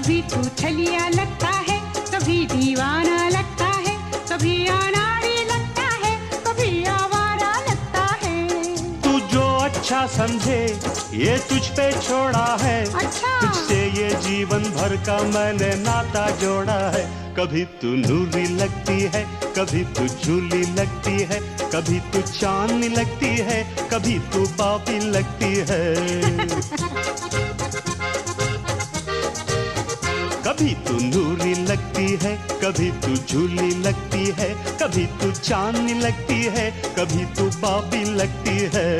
कभी तू छलिया लगता है, कभी दीवाना लगता है, कभी अनाड़ी लगता है, कभी आवारा लगता है। तू जो अच्छा समझे ये तुझ पे छोड़ा है। अच्छा। तुझसे ये जीवन भर का मैंने नाता जोड़ा है। कभी तू नूरी लगती है, कभी तू झूली लगती है, कभी तू चांदनी लगती है, कभी तू पापी लगती है। कभी तू नूरी लगती है, कभी तू झूली लगती है, कभी तू चांदनी लगती है, कभी तू पापी लगती है।